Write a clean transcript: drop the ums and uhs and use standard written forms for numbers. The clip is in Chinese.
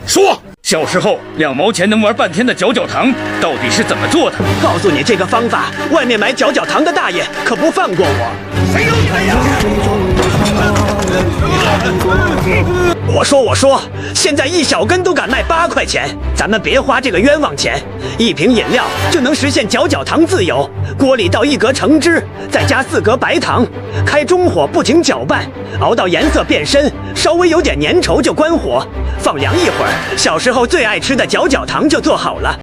说，小时候2毛钱能玩半天的搅搅糖到底是怎么做的？告诉你这个方法，外面买搅搅糖的大爷可不放过我。谁有你呀？我说，现在1小根都敢卖8块钱，咱们别花这个冤枉钱。1瓶饮料就能实现搅搅糖自由，锅里倒1格橙汁，再加4格白糖，开中火不停搅拌，熬到颜色变深，稍微有点粘稠就关火，放凉一会儿，小时候最爱吃的搅搅糖就做好了。